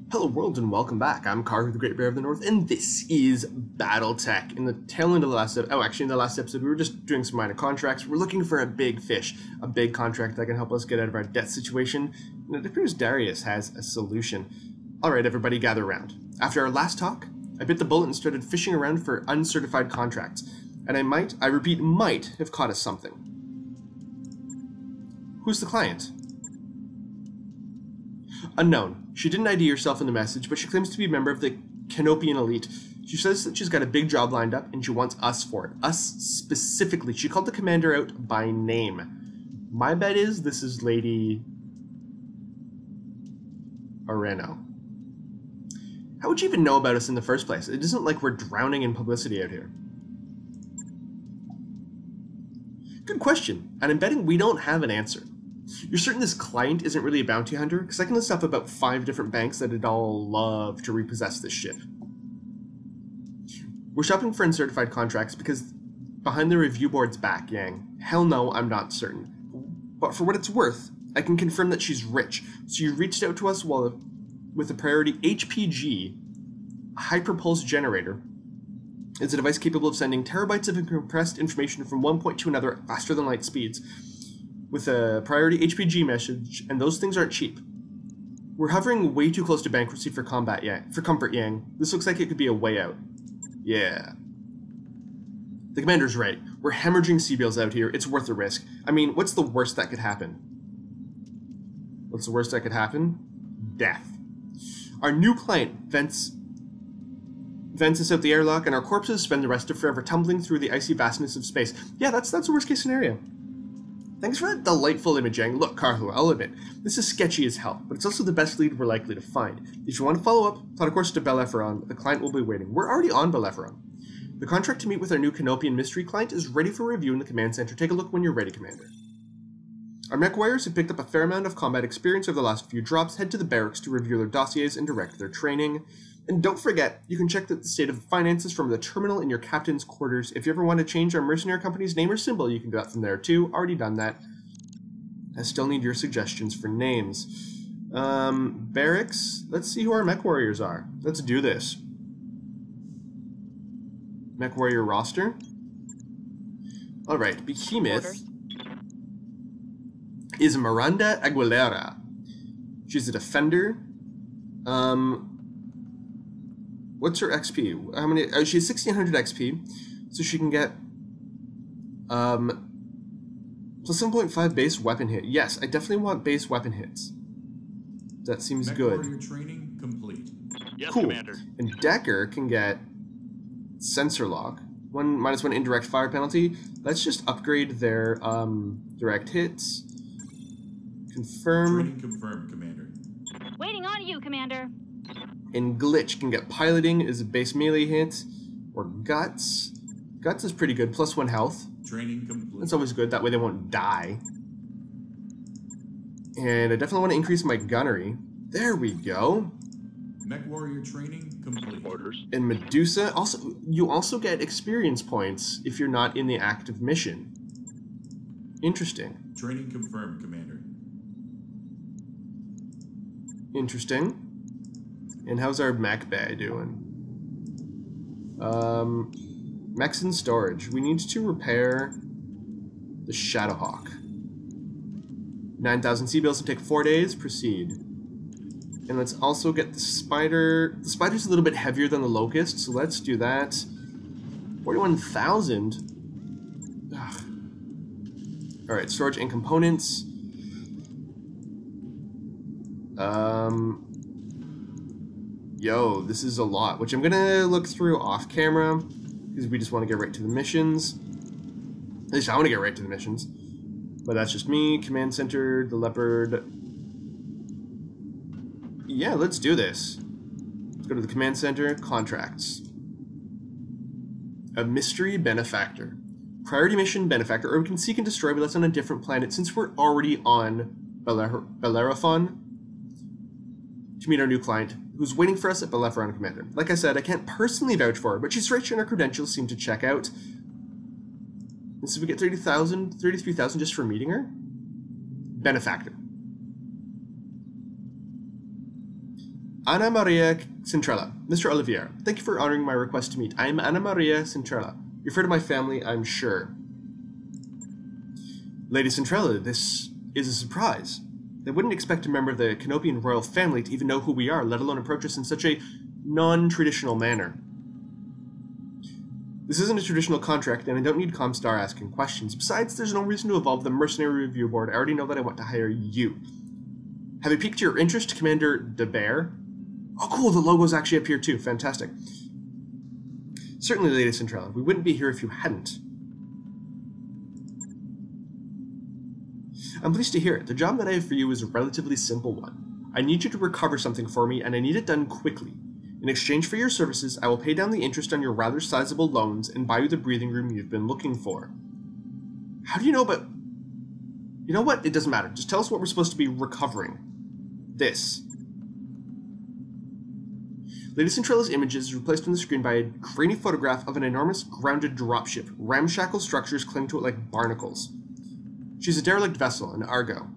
Hello world and welcome back. I'm Karhu, the Great Bear of the North, and this is Battletech. In the tail end of the last episode, in the last episode we were just doing some minor contracts. We're looking for a big fish, a big contract that can help us get out of our debt situation, and it appears Darius has a solution. Alright everybody, gather around. After our last talk, I bit the bullet and started fishing around for uncertified contracts, and I repeat, might have caught us something. Who's the client? Unknown. She didn't ID herself in the message, but she claims to be a member of the Canopian elite. She says that she's got a big job lined up, and she wants us for it. Us specifically. She called the commander out by name. My bet is this is Lady Areno. How would you even know about us in the first place? It isn't like we're drowning in publicity out here. Good question, and I'm betting we don't have an answer. You're certain this client isn't really a bounty hunter? Because I can list off about 5 different banks that'd all love to repossess this ship. We're shopping for uncertified contracts because behind the review board's back, Yang. Hell no, I'm not certain. But for what it's worth, I can confirm that she's rich. So you reached out to us with a priority HPG, a hyperpulse generator. It's a device capable of sending terabytes of compressed information from one point to another at faster than light speeds, with a priority HPG message, and those things aren't cheap. We're hovering way too close to bankruptcy for comfort, Yang. This looks like it could be a way out. Yeah. The commander's right. We're hemorrhaging C-bills out here. It's worth the risk. I mean, what's the worst that could happen? What's the worst that could happen? Death. Our new client vents us out the airlock, and our corpses spend the rest of forever tumbling through the icy vastness of space. Yeah, that's a worst case scenario. Thanks for that delightful image, Yang. Look, Karhu, I'll admit, this is sketchy as hell, but it's also the best lead we're likely to find. If you want to follow up, plot a course to Bellerophon. The client will be waiting. We're already on Bellerophon. The contract to meet with our new Canopian mystery client is ready for review in the command center. Take a look when you're ready, Commander. Our MechWarriors have picked up a fair amount of combat experience over the last few drops. Head to the barracks to review their dossiers and direct their training. And don't forget, you can check the state of finances from the terminal in your captain's quarters. If you ever want to change our mercenary company's name or symbol, you can do that from there too. Already done that. I still need your suggestions for names. Barracks. Let's see who our MechWarriors are. Let's do this. MechWarrior roster. Alright, Behemoth is Miranda Aguilera. She's a defender. What's her XP? How many? Oh, she has 1600 XP, so she can get plus 7.5 base weapon hit. Yes, I definitely want base weapon hits. That seems good. MechWarrior training complete. Yes, cool. Commander. And Decker can get sensor lock. -1 indirect fire penalty. Let's just upgrade their direct hits. Confirm. Training confirmed, Commander. Waiting on you, Commander. And Glitch can get piloting as a base melee hit, or Guts. Guts is pretty good, +1 health. Training complete. That's always good, that way they won't die. And I definitely want to increase my gunnery. There we go. MechWarrior training complete. Orders. And Medusa, you also get experience points if you're not in the active mission. Interesting. Training confirmed, Commander. Interesting. And how's our mech bay doing? Mechs in storage. We need to repair the Shadowhawk. 9,000 C-bills will take 4 days. Proceed. And let's also get the spider. The spider's a little bit heavier than the locust, so let's do that. 41,000. Alright, storage and components. Yo, this is a lot, which I'm gonna look through off camera, because we just want to get right to the missions. At least I want to get right to the missions. But that's just me. Command center, the leopard. Yeah, let's do this. Let's go to the command center, contracts. A mystery benefactor. Priority mission benefactor, or we can seek and destroy, but that's on a different planet since we're already on Bellerophon to meet our new client, who's waiting for us at Bellerophon, Commander. Like I said, I can't personally vouch for her, but she's rich and her credentials seem to check out. And so we get 33,000 just for meeting her? Benefactor. Ana Maria Centrella. Mr. Olivier, thank you for honoring my request to meet. I am Ana Maria Centrella. You've heard of my family, I'm sure. Lady Centrella, this is a surprise. I wouldn't expect a member of the Canopian royal family to even know who we are, let alone approach us in such a non-traditional manner. This isn't a traditional contract, and I don't need Comstar asking questions. Besides, there's no reason to evolve the mercenary review board. I already know that I want to hire you. Have I piqued your interest, Commander De Bear? Oh, cool, the logo's actually up here too. Fantastic. Certainly, Lady Centrella. We wouldn't be here if you hadn't. I'm pleased to hear it. The job that I have for you is a relatively simple one. I need you to recover something for me, and I need it done quickly. In exchange for your services, I will pay down the interest on your rather sizable loans and buy you the breathing room you've been looking for. How do you know about... You know what? It doesn't matter. Just tell us what we're supposed to be recovering. This. Lady Centrella's image is replaced on the screen by a grainy photograph of an enormous grounded dropship. Ramshackle structures cling to it like barnacles. She's a derelict vessel, an Argo,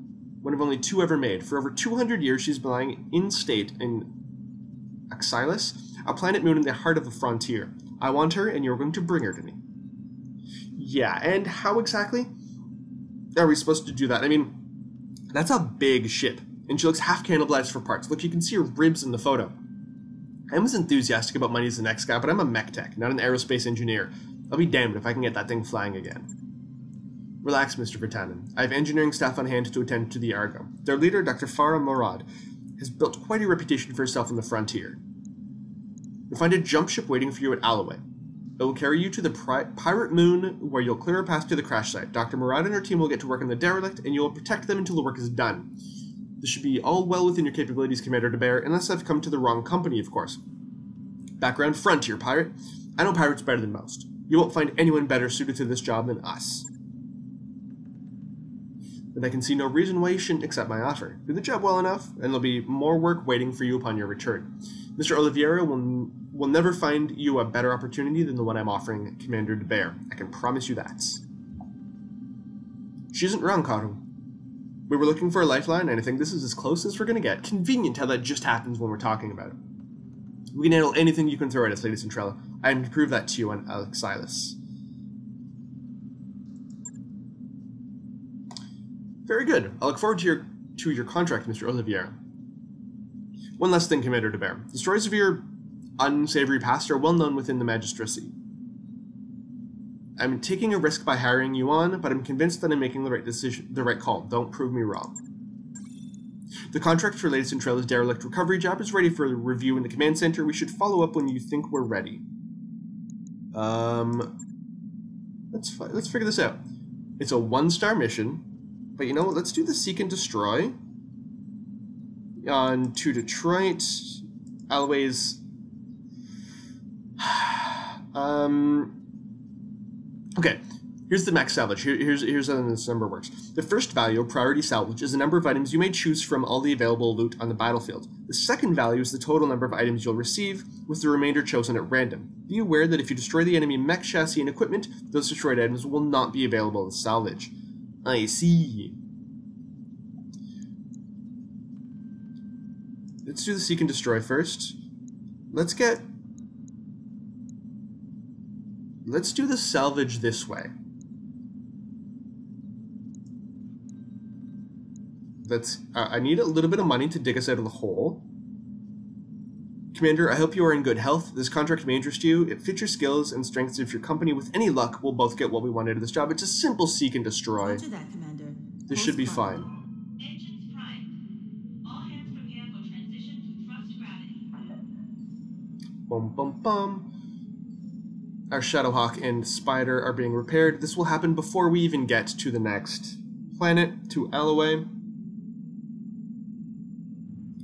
one of only 2 ever made. For over 200 years, she's been lying in state in Axylus, a planet moon in the heart of the frontier. I want her, and you're going to bring her to me. Yeah, and how exactly are we supposed to do that? I mean, that's a big ship, and she looks half cannibalized for parts. Look, you can see her ribs in the photo. I'm as enthusiastic about money as the next guy, but I'm a mech tech, not an aerospace engineer. I'll be damned if I can get that thing flying again. Relax, Mr. Vertanen. I have engineering staff on hand to attend to the Argo. Their leader, Dr. Farah Morad, has built quite a reputation for herself on the frontier. You'll find a jump ship waiting for you at Alloway. It will carry you to the pirate moon, where you'll clear a path to the crash site. Dr. Morad and her team will get to work on the derelict, and you will protect them until the work is done. This should be all well within your capabilities, Commander De Bear, unless I've come to the wrong company, of course. Background, frontier pirate. I know pirates better than most. You won't find anyone better suited to this job than us. And I can see no reason why you shouldn't accept my offer. Do the job well enough, and there'll be more work waiting for you upon your return. Mr. Oliviera will never find you a better opportunity than the one I'm offering Commander De Bear. I can promise you that. She isn't wrong, Karhu. We were looking for a lifeline, and I think this is as close as we're going to get. Convenient how that just happens when we're talking about it. We can handle anything you can throw at us, Lady Centrella. I am to prove that to you on Alexilus. Very good. I look forward to your contract, Mr. Olivier. One last thing, Commander De Bear. The stories of your unsavory past are well known within the magistracy. I'm taking a risk by hiring you on, but I'm convinced that I'm making the right decision, the right call. Don't prove me wrong. The contract for Lady Centrella's derelict recovery job is ready for review in the command center. We should follow up when you think we're ready. Let's figure this out. It's a 1-star mission. But you know what, let's do the Seek and Destroy on to Detroit. Alloway's... Okay, here's the max salvage. Here's how this number works. The first value, priority salvage, is the number of items you may choose from all the available loot on the battlefield. The second value is the total number of items you'll receive, with the remainder chosen at random. Be aware that if you destroy the enemy mech chassis and equipment, those destroyed items will not be available as salvage. I see. Let's do the Seek and Destroy first. Let's do the salvage this way. I need a little bit of money to dig us out of the hole. Commander, I hope you are in good health. This contract may interest you. It fits your skills and strengths of your company. With any luck, we'll both get what we wanted of this job. It's a simple Seek and Destroy. Roger that, Commander. This should be fine. Engines primed. All hands prepare for transition to thrust gravity. Bum bum bum. Our Shadowhawk and Spider are being repaired. This will happen before we even get to the next planet, to Alloway.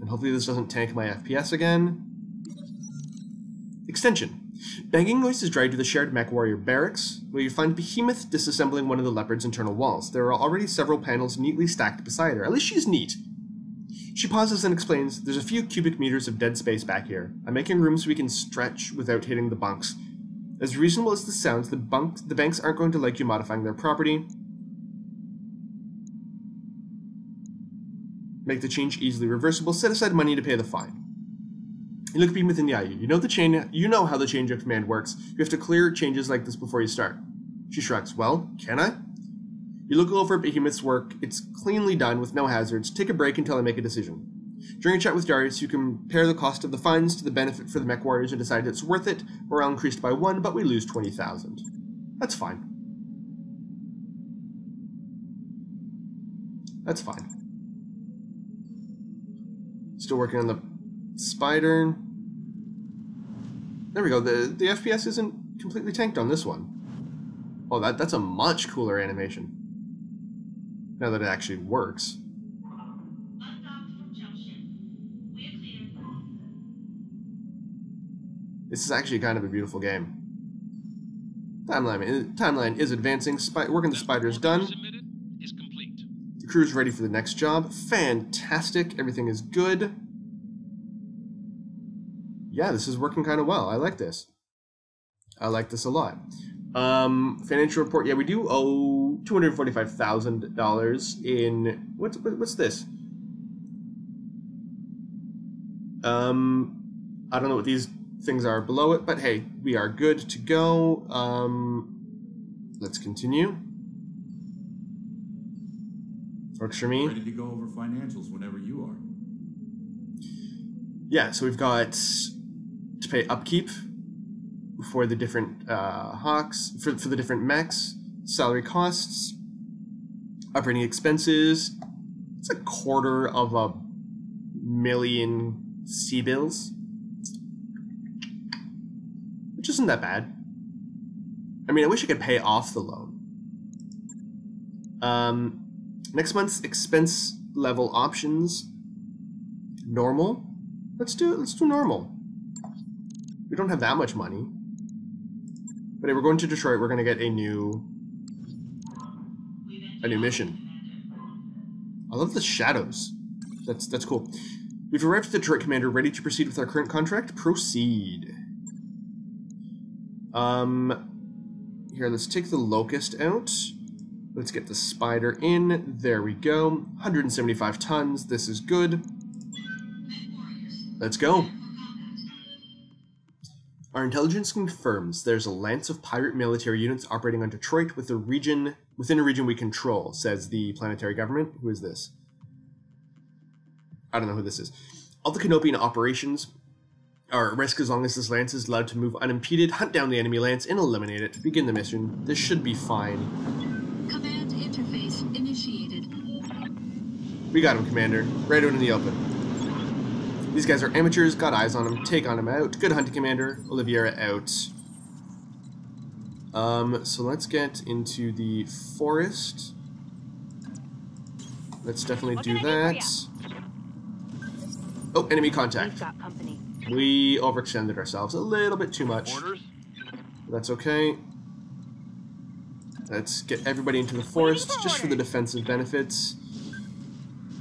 And hopefully this doesn't tank my FPS again. Extension. Banging noises drive to the shared MechWarrior barracks, where you find Behemoth disassembling one of the Leopard's internal walls. There are already several panels neatly stacked beside her. At least she's neat. She pauses and explains, there's a few cubic meters of dead space back here. I'm making room so we can stretch without hitting the bunks. As reasonable as this sounds, the banks aren't going to like you modifying their property. Make the change easily reversible. Set aside money to pay the fine. You look beam within the eye. You know the chain. You know how the change of command works. You have to clear changes like this before you start. She shrugs. Well, can I? You look over at Behemoth's work. It's cleanly done with no hazards. Take a break until I make a decision. During a chat with Darius, you compare the cost of the funds to the benefit for the MechWarriors and decide it's worth it. Morale increased by 1, but we lose 20,000. That's fine. That's fine. Still working on the spider. There we go. The FPS isn't completely tanked on this one. Oh, that's a much cooler animation. Now that it actually works. Undocked from junction. We're clear. This is actually kind of a beautiful game. Timeline is advancing. Working the spider is done. Is complete. The crew is ready for the next job. Fantastic. Everything is good. Yeah, this is working kind of well. I like this. I like this a lot. Financial report. Yeah, we do owe $245,000 in what's this? I don't know what these things are below it, but hey, we are good to go. Let's continue. Works for me. Ready to go over financials whenever you are. Yeah, so we've got to pay upkeep for the different hawks, for the different mechs, salary costs, operating expenses. It's $250,000 C-bills, which isn't that bad. I mean, I wish I could pay off the loan. Next month's expense level options. Normal. Let's do normal. We don't have that much money. But hey, we're going to Detroit. We're going to get a new mission. I love the shadows. That's cool. We've arrived at the Detroit Commander, ready to proceed with our current contract. Proceed. Here, let's take the Locust out. Let's get the Spider in. There we go. 175 tons. This is good. Let's go. Our intelligence confirms there's a lance of pirate military units operating on Detroit within a region we control, says the planetary government. Who is this? I don't know who this is. All the Canopian operations are at risk as long as this lance is allowed to move unimpeded. Hunt down the enemy lance and eliminate it. Begin the mission. This should be fine. Command interface initiated. We got him, Commander. Right out in the open. These guys are amateurs, got eyes on them, take on them out. Good hunting, Commander. Oliviera out. So let's get into the forest. Let's definitely do that. Oh, enemy contact. We've got company. We overextended ourselves a little bit too much. Orders? That's okay. Let's get everybody into the forest, just for the defensive benefits.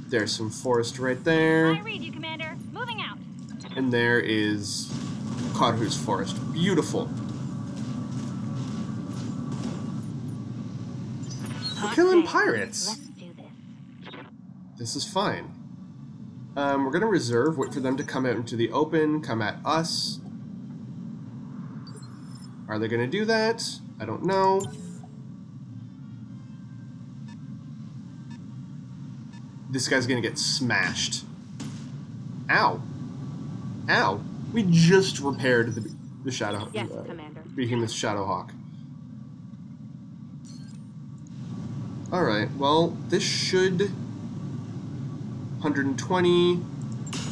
There's some forest right there. I read you, Commander. Moving out. And there is Karhu's forest. Beautiful. We're killing pirates. Let's do this. This is fine. We're going to reserve, wait for them to come out into the open, come at us. Are they going to do that? I don't know. This guy's going to get smashed. Ow. Ow. We just repaired the Shadow... Yes, Commander. Behemoth's Shadowhawk. Alright, well, this should... 120...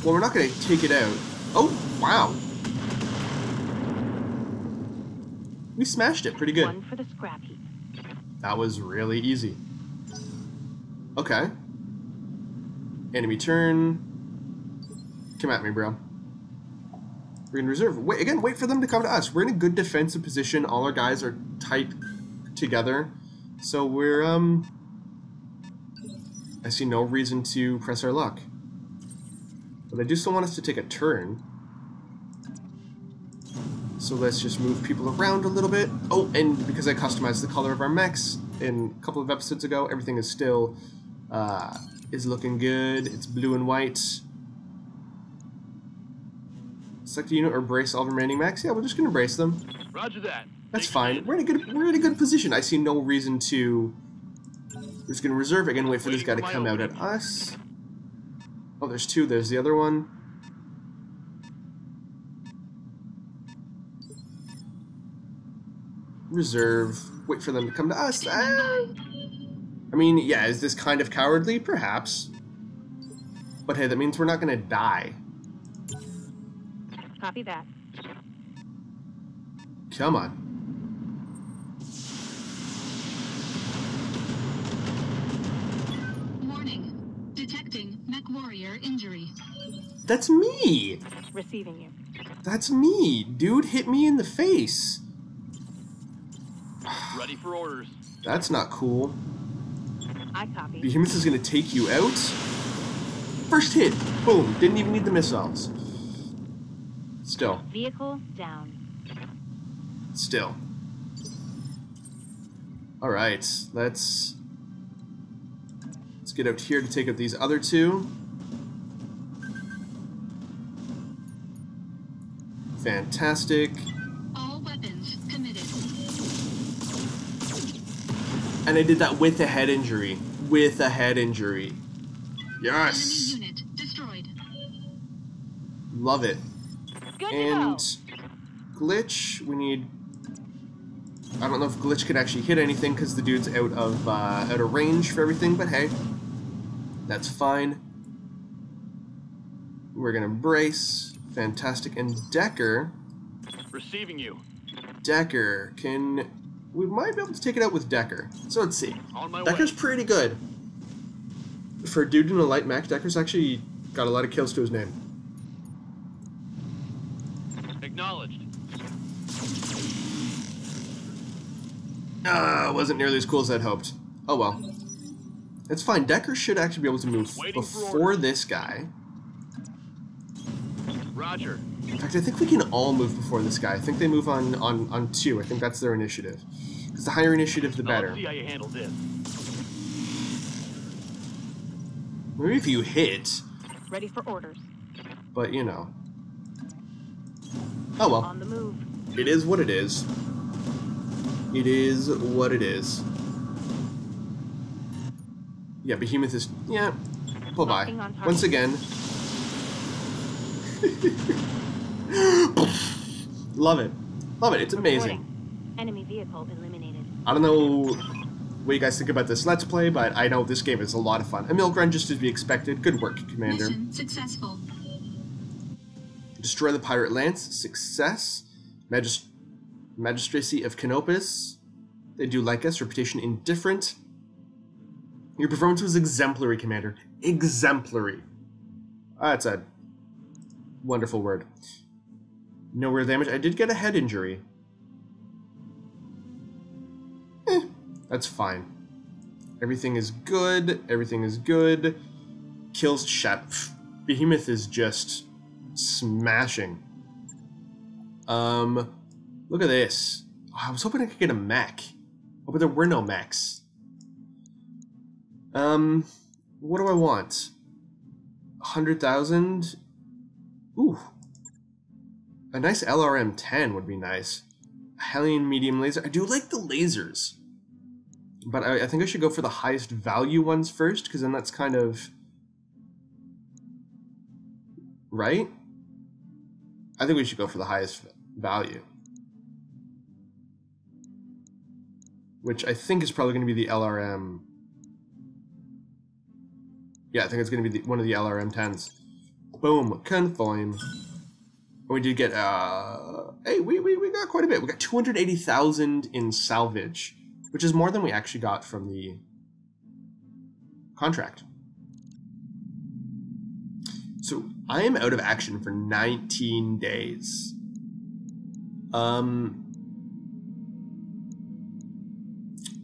Well, we're not going to take it out. Oh, wow. We smashed it pretty good. One for the scrap heap. That was really easy. Okay. Enemy turn. Come at me, bro. We're in reserve. Wait for them to come to us. We're in a good defensive position. All our guys are tight together. So we're, I see no reason to press our luck. But I do still want us to take a turn. So let's just move people around a little bit. Oh, and because I customized the color of our mechs in a couple of episodes ago, everything is still, is looking good. It's blue and white. Select a unit or brace all remaining mechs. Yeah, we're just gonna brace them. Roger that. That's fine. We're in a good position. I see no reason to. We're just gonna reserve again. Wait for this guy to come out at us. Oh, there's two. There's the other one. Reserve. Wait for them to come to us. I mean, yeah, is this kind of cowardly? Perhaps. But hey, that means we're not gonna die. Copy that. Come on. Warning. Detecting MechWarrior injury. That's me! Receiving you. That's me! Dude hit me in the face! Ready for orders. That's not cool. I copy. Behemoth is gonna take you out. First hit! Boom! Didn't even need the missiles. Still. Vehicle down. Still. Alright, let's get out here to take out these other two. Fantastic. All weapons committed. And I did that with a head injury. With a head injury. Yes! Enemy unit destroyed. Love it. Good And to glitch, we need. I don't know if glitch could actually hit anything because the dude's out of range for everything, but hey, that's fine. We're gonna brace. Fantastic. And Decker. Receiving you. Decker can. We might be able to take it out with Decker. So let's see. On my Decker's way. pretty good. For a dude in a light mech, Decker's actually got a lot of kills to his name. Acknowledged. Wasn't nearly as cool as I'd hoped. Oh well. It's fine. Decker should actually be able to move Waiting for before orders. this guy. Roger. In fact, I think we can all move before this guy. I think they move on two. I think that's their initiative. Because the higher initiative, the Now better. let's see how you handle this. Maybe if you hit, Ready for orders. but you know. Oh well. On the move. It is what it is. It is what it is. Yeah, Behemoth is... Yeah. Bye-bye. Locking on target. Once again. Love it. Love it. It's amazing. Reporting. Enemy vehicle eliminated. I don't know what you guys think about this Let's Play, but I know this game is a lot of fun. A milk run just as we expected. Good work, Commander. Mission successful. Destroy the Pirate Lance. Success. Magistracy of Canopus. They do like us. Reputation indifferent. Your performance was exemplary, Commander. Exemplary. That's a wonderful word. No real damage. I did get a head injury. That's fine. Everything is good. Everything is good. Kills Behemoth is just smashing. Look at this. Oh, I was hoping I could get a mech. Oh, but there were no mechs. What do I want? 100,000? Ooh. A nice LRM-10 would be nice. Hellion medium laser. I do like the lasers. But I think I should go for the highest value ones first, because then that's kind of... Right? I think we should go for the highest value. Which I think is probably going to be the LRM. Yeah, I think it's going to be one of the LRM-10s. Boom. Confirm. We did get, hey, we got quite a bit. We got 280,000 in salvage, which is more than we actually got from the contract. So I am out of action for 19 days.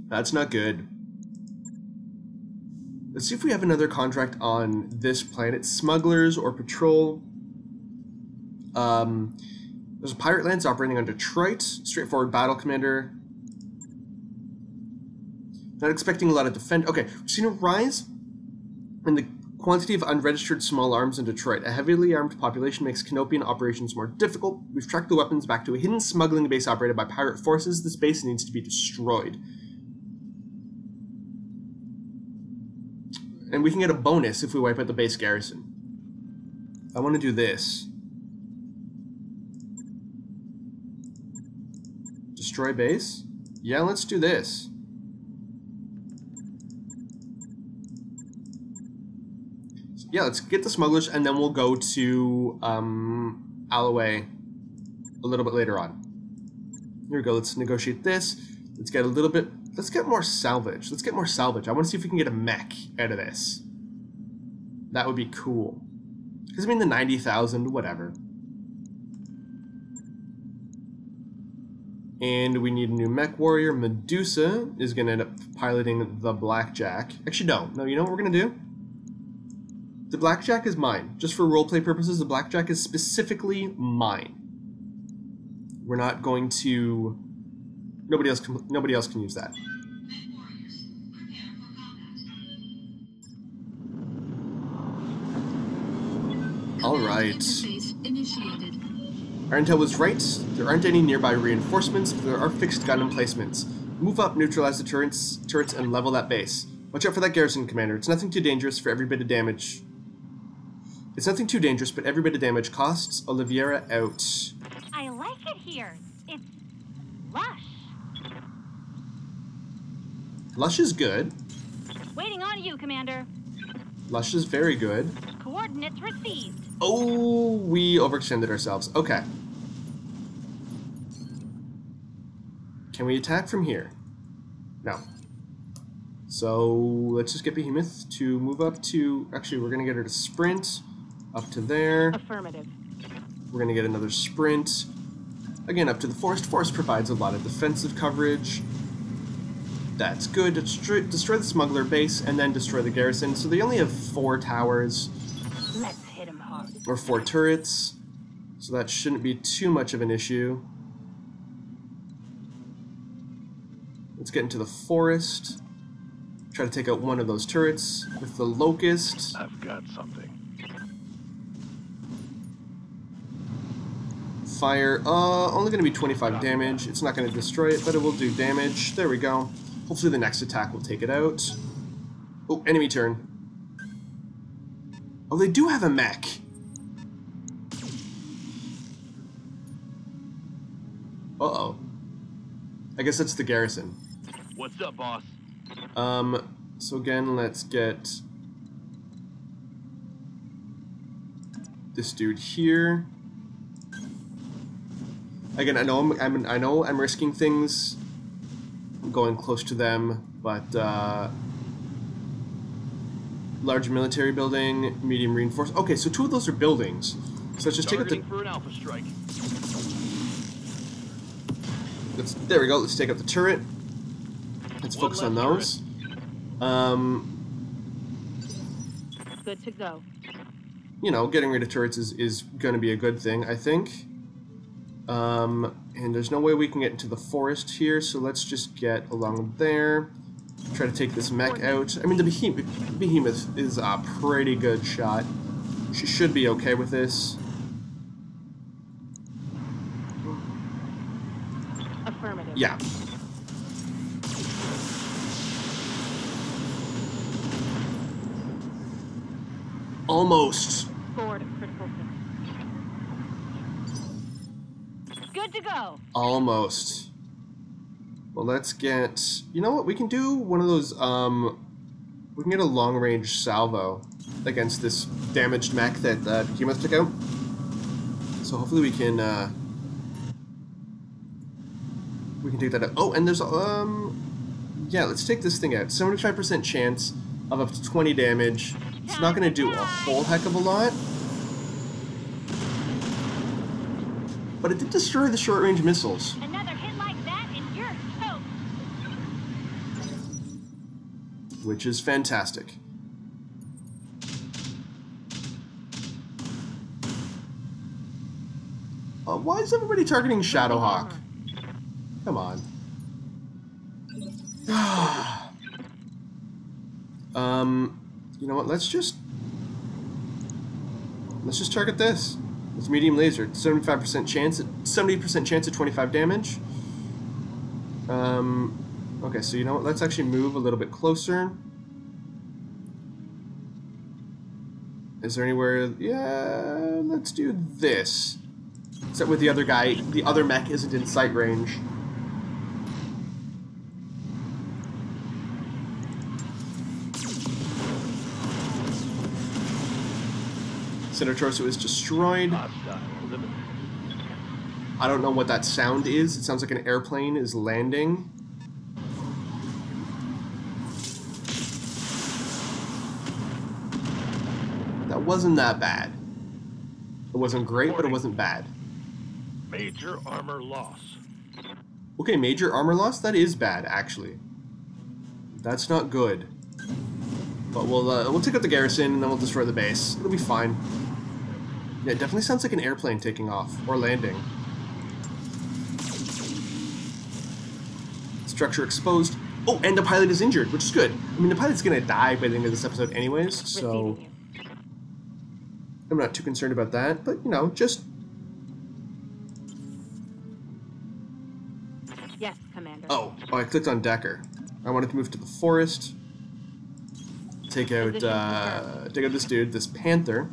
That's not good. Let's see if we have another contract on this planet. Smugglers or patrol. There's a pirate lance operating on Detroit. Straightforward battle commander. Not expecting a lot of defend. Okay, we've seen a rise in the Quantity of unregistered small arms in Detroit. A heavily armed population makes Canopian operations more difficult. We've tracked the weapons back to a hidden smuggling base operated by pirate forces. This base needs to be destroyed. And we can get a bonus if we wipe out the base garrison. I want to do this. Destroy base? Yeah, let's do this. Yeah, let's get the smugglers, and then we'll go to Alloway a little bit later on. Here we go. Let's negotiate this. Let's get a little bit. Let's get more salvage. Let's get more salvage. I want to see if we can get a mech out of this. That would be cool. Because I mean, the 90,000, whatever. And we need a new MechWarrior. Medusa is going to end up piloting the Blackjack. Actually, no. You know what we're going to do? The Blackjack is mine. Just for roleplay purposes, the Blackjack is specifically mine. We're not going to... Nobody else can use that. MechWarriors, prepare for combat. Alright. Interface initiated. Our intel was right. There aren't any nearby reinforcements, but there are fixed gun emplacements. Move up, neutralize the turrets, and level that base. Watch out for that garrison, Commander. It's nothing too dangerous for every bit of damage. It's nothing too dangerous, but every bit of damage costs. Oliviera out. I like it here. It's lush. Lush is good. Waiting on you, Commander. Lush is very good. Coordinates received. Oh, we overextended ourselves. Okay. Can we attack from here? No. So let's just get Behemoth to move up to... Actually, we're going to get her to sprint up to there. Affirmative. We're going to get another sprint. Again, up to the forest. Forest provides a lot of defensive coverage. That's good. Destroy the smuggler base and then destroy the garrison. So they only have 4 towers. Let's hit him hard. Or 4 turrets. So that shouldn't be too much of an issue. Let's get into the forest. Try to take out one of those turrets with the locust. I've got something. Fire. Only going to be 25 damage. It's not going to destroy it, but it will do damage. There we go. Hopefully the next attack will take it out. Oh, enemy turn. Oh, they do have a mech. Uh-oh. I guess that's the garrison. What's up, boss? So again, let's get this dude here. Again, I know I'm risking things. I'm going close to them, but large military building, medium reinforced. Okay, so 2 of those are buildings. So let's just take out the. For an alpha strike. There we go. Let's take out the turret. Let's One focus on less those. Good to go. You know, getting rid of turrets is going to be a good thing, I think. And there's no way we can get into the forest here, so let's just get along there. Try to take this mech out. I mean, the Behemoth is a pretty good shot. She should be okay with this. Affirmative. Yeah. Almost. Forward critical hit. Good to go. Almost. Well, let's get... You know what? We can do one of those, we can get a long-range salvo against this damaged mech that Behemoth took out. So hopefully we can take that out. Oh, and there's, yeah, let's take this thing out. 75% chance of up to 20 damage. It's not going to do a whole heck of a lot. But it did destroy the short-range missiles. Another hit like that and you're toast. Which is fantastic. Why is everybody targeting Shadowhawk? Come on. You know what? Let's just Let's just target this. It's medium laser. 75% chance. 70% chance of 25 damage. Okay, so you know what? Let's actually move a little bit closer. Is there anywhere? Yeah, let's do this. Except with the other guy, the other mech isn't in sight range. Center torso is destroyed. I don't know what that sound is. It sounds like an airplane is landing. That wasn't that bad. It wasn't great, but it wasn't bad. Major armor loss. Okay, major armor loss? That is bad, actually. That's not good. But we'll take out the garrison, and then we'll destroy the base. It'll be fine. Yeah, it definitely sounds like an airplane taking off, or landing. Structure exposed. Oh, and the pilot is injured, which is good. I mean, the pilot's gonna die by the end of this episode anyways, so... I'm not too concerned about that, but, you know, just... Yes, Commander. Oh, I clicked on Decker. I wanted to move to the forest. Take out this dude, this Panther.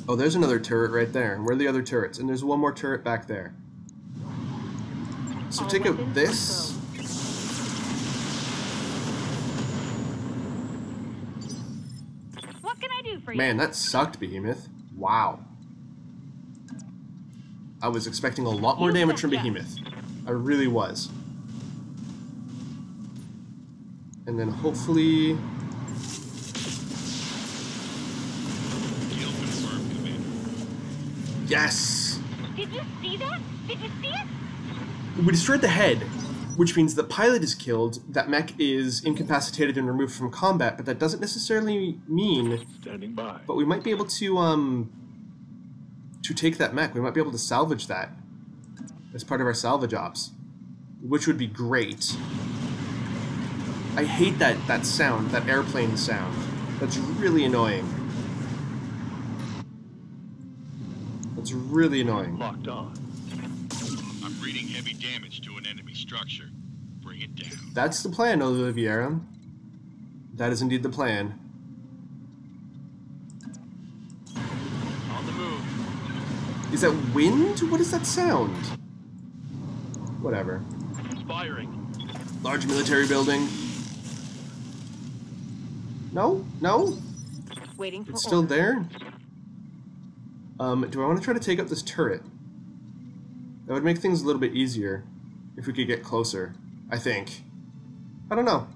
Oh, there's another turret right there. Where are the other turrets? And there's one more turret back there. So take out this. What can I do for you? Man, that sucked, Behemoth. Wow. I was expecting a lot more damage from Behemoth. I really was. And then hopefully... Yes! Did you see that? Did you see it? We destroyed the head, which means the pilot is killed, that mech is incapacitated and removed from combat, but that doesn't necessarily mean... Standing by. But we might be able to take that mech. We might be able to salvage that as part of our salvage ops, which would be great. I hate that sound, that airplane sound. That's really annoying. It's really annoying. Locked on. I'm reading heavy damage to an enemy structure. Bring it down. That's the plan, Oliviera. That is indeed the plan. On the move. Is that wind? What is that sound? Whatever. Firing. Large military building. No? No? Waiting for It's still orders. there? Do I want to try to take out this turret? That would make things a little bit easier if we could get closer, I think. I don't know.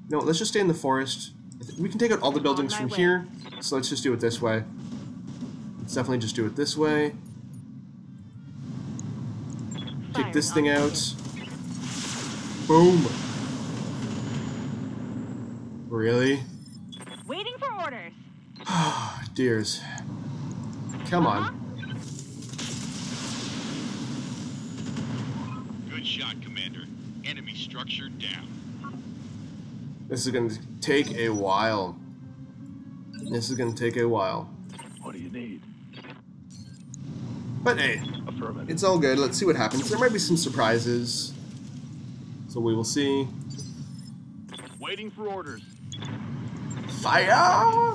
No, let's just stay in the forest. We can take out all the buildings from here, so let's just do it this way. Let's definitely just do it this way. Take this thing out. Boom! Really? Waiting for orders. Dears. Come on. Good shot, Commander. Enemy structure down. This is going to take a while. This is going to take a while. What do you need? But hey, Affirmative. it's all good. Let's see what happens. There might be some surprises. So we will see. Waiting for orders. Fire!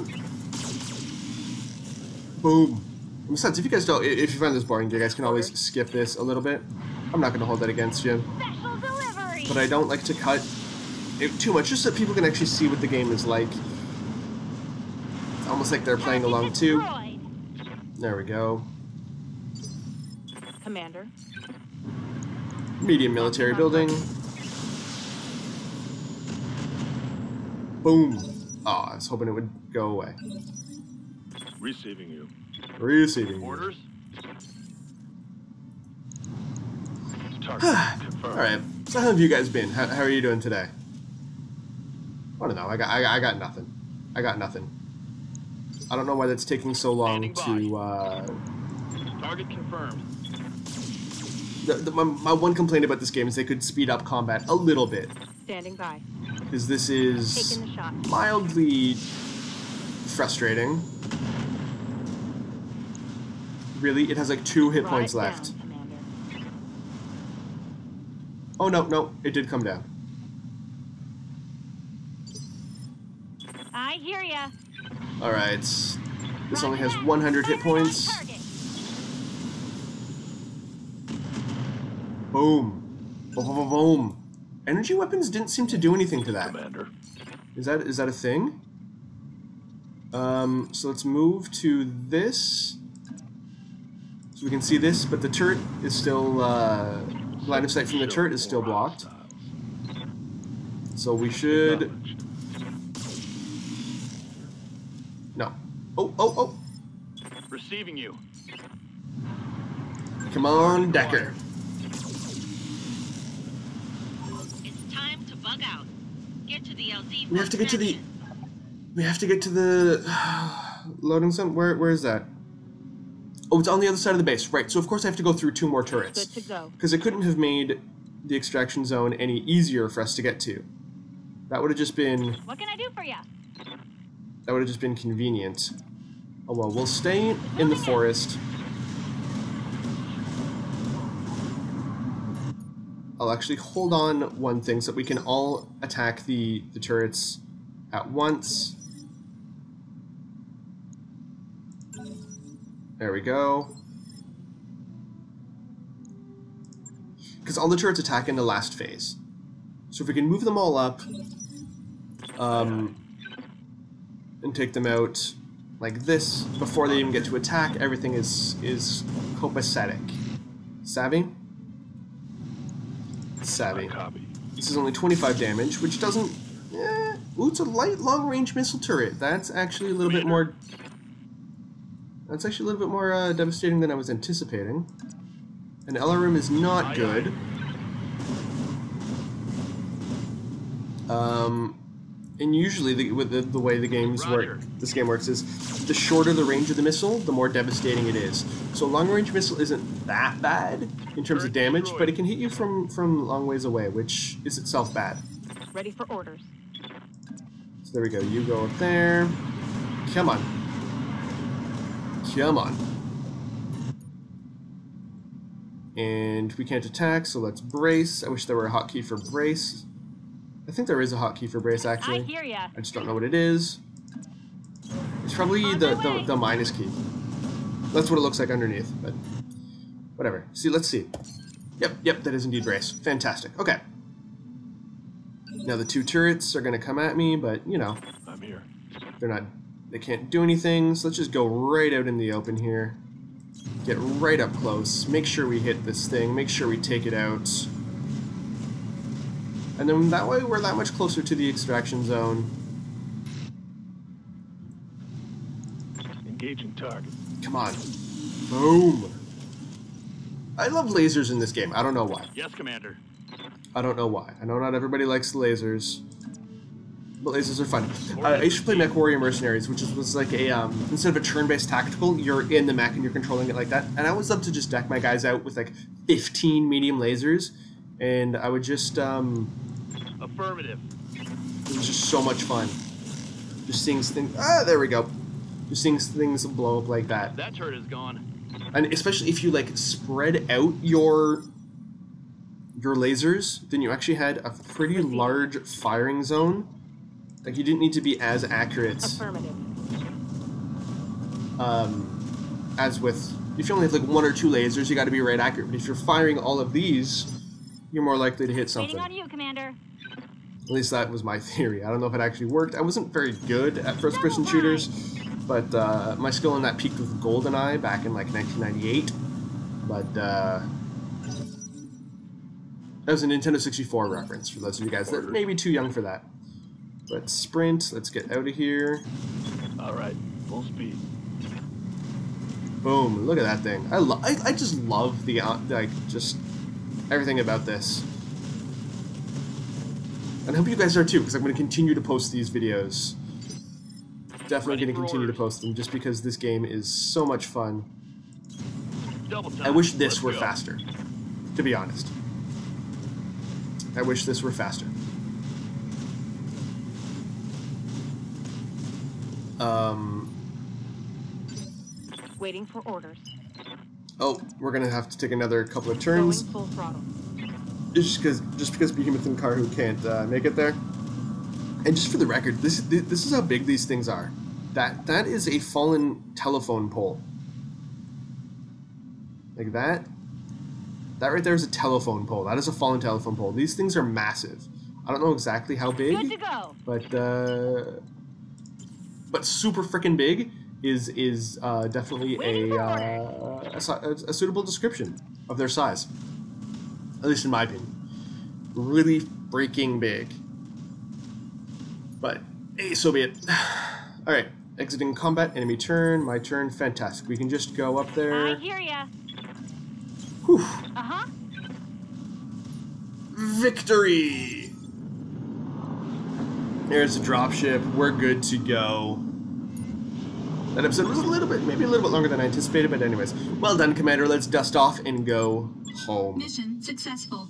Boom. Besides, if you guys don't, if you find this boring, you guys can always skip this a little bit. I'm not going to hold that against you. Special delivery. But I don't like to cut it too much, just so people can actually see what the game is like. It's almost like they're playing along too. Destroyed. There we go. Commander. Medium military building. Boom. Oh, I was hoping it would go away. Receiving you. Receiving. Orders. Target confirmed. Alright, so how have you guys been? How are you doing today? I don't know, I got nothing. I got nothing. I don't know why that's taking so long Standing to, Target confirmed. my one complaint about this game is they could speed up combat a little bit. Standing by. Because this is Taking the shot. mildly frustrating. Really? It has like 2 hit Brought points it down, left. Commander. Oh, no. It did come down. I hear ya. Alright. This only Roger has that. 100 hit Firing on points. target. Boom. Boom, boom, boom, boom. Energy weapons didn't seem to do anything to that. Commander. Is that a thing? So let's move to this. So we can see this, but the turret is still, line of sight from the turret is still blocked. So we should... Acknowledged. No. Oh. Receiving you. Come on, Decker. It's time to bug out. Get to the LZ. We have to get to the... We have to get to the... loading zone? Where is that? Oh, it's on the other side of the base. Right, so of course I have to go through 2 more turrets. Good to go. Because it couldn't have made the extraction zone any easier for us to get to. That would have just been... What can I do for ya? That would have just been convenient. Oh well, we'll stay in the forest. I'll actually hold on one thing so that we can all attack the turrets at once. There we go. Because all the turrets attack in the last phase. So if we can move them all up, and take them out like this before they even get to attack, everything is copacetic. Savvy? Savvy. Copy. This is only 25 damage, which doesn't... Ooh, it's a light long-range missile turret. That's actually a little bit more... That's actually a little bit more devastating than I was anticipating. An LRM is not good. And usually, with the way the games work, this game works is the shorter the range of the missile, the more devastating it is. So long-range missile isn't that bad in terms of damage, but it can hit you from long ways away, which is itself bad. Ready for orders. So there we go. You go up there. Come on. Come on. And we can't attack, so let's brace. I wish there were a hotkey for brace. I think there is a hotkey for brace, actually. I hear ya. I just don't know what it is. It's probably the minus key. That's what it looks like underneath, but whatever. See, let's see. Yep, that is indeed brace. Fantastic. Okay. Now the 2 turrets are going to come at me, but, you know, I'm here. they can't do anything, so let's just go right out in the open here. Get right up close. Make sure we hit this thing. Make sure we take it out. And then that way we're that much closer to the extraction zone. Engaging target. Come on. Boom. I love lasers in this game. I don't know why. Yes, Commander. I don't know why. I know not everybody likes lasers. But lasers are fun. I used to play MechWarrior Mercenaries, which was like a, instead of a turn-based tactical, you're in the mech and you're controlling it like that. And I always loved to just deck my guys out with like 15 medium lasers. And I would just, Affirmative. it was just so much fun. Just seeing things, there we go. Just seeing things blow up like that. That turret is gone. And especially if you like spread out your lasers, then you actually had a pretty large firing zone. Like you didn't need to be as accurate Affirmative. as with, if you only have like 1 or 2 lasers, you got to be right accurate. But if you're firing all of these, you're more likely to hit something. Waiting on you, Commander. At least that was my theory. I don't know if it actually worked. I wasn't very good at first-person shooters, but my skill in that peaked with GoldenEye back in like 1998. But that was a Nintendo 64 reference for those of you guys that may be too young for that. Let's sprint. Let's get out of here. All right, full speed. Boom! Look at that thing. I just love the like just everything about this. And I hope you guys are too, because I'm going to continue to post these videos. Definitely going to continue to post them, just because this game is so much fun. Double time. I wish this Let's were go. faster, to be honest. I wish this were faster. Waiting for orders. Oh, we're gonna have to take another couple of Going turns. full throttle. Just because Behemoth and Karhu can't make it there. And just for the record, this is how big these things are. That is a fallen telephone pole. Like that. That right there is a telephone pole. That is a fallen telephone pole. These things are massive. I don't know exactly how big, Good to go. but super freaking big is definitely a suitable description of their size. At least in my opinion. Really freaking big. But hey, so be it. All right, exiting combat. Enemy turn. My turn. Fantastic. We can just go up there. I hear ya. Whew. Uh-huh. Victory! There's a dropship. We're good to go. That episode was maybe a little bit longer than I anticipated, but anyways. Well done, Commander. Let's dust off and go home. Mission successful.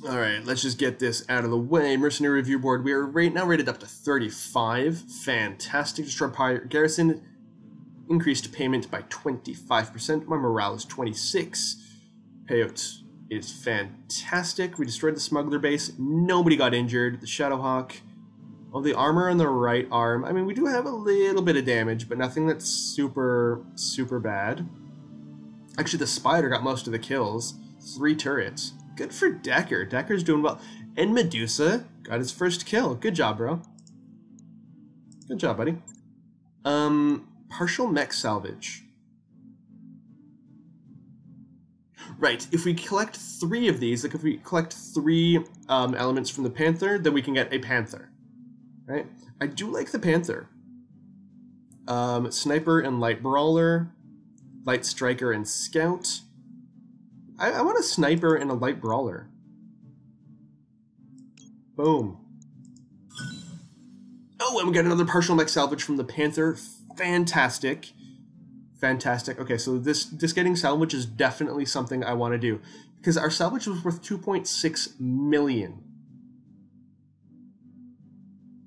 Alright, let's just get this out of the way. Mercenary review board. We are right now rated up to 35. Fantastic. Destroy pirate garrison. Increased payment by 25%. My morale is 26. Payout is fantastic. We destroyed the smuggler base. Nobody got injured. The Shadowhawk. Well, the armor on the right arm. I mean, we do have a little bit of damage, but nothing that's super bad. Actually, the spider got most of the kills. 3 turrets. Good for Decker. Decker's doing well. And Medusa got his first kill. Good job, bro. Good job, buddy. Partial mech salvage. Right, if we collect 3 of these, like if we collect 3 elements from the Panther, then we can get a Panther. Right? I do like the Panther. Sniper and Light Brawler. Light Striker and Scout. I want a Sniper and a Light Brawler. Boom. Oh, and we got another partial mech salvage from the Panther. Fantastic. Fantastic. Okay, so this getting salvage is definitely something I want to do. Because our salvage was worth 2.6 million.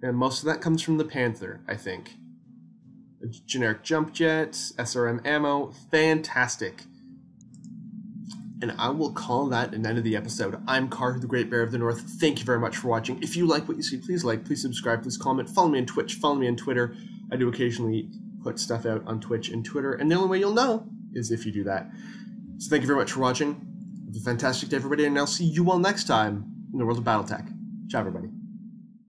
And most of that comes from the Panther, I think. A generic jump jet, SRM ammo. Fantastic. And I will call that an end of the episode. I'm Karhu, the Great Bear of the North. Thank you very much for watching. If you like what you see, please like, please subscribe, please comment. Follow me on Twitch, follow me on Twitter. I do occasionally put stuff out on Twitch and Twitter, and the only way you'll know is if you do that. So thank you very much for watching. Have a fantastic day, everybody, and I'll see you all next time in the world of Battletech. Ciao, everybody.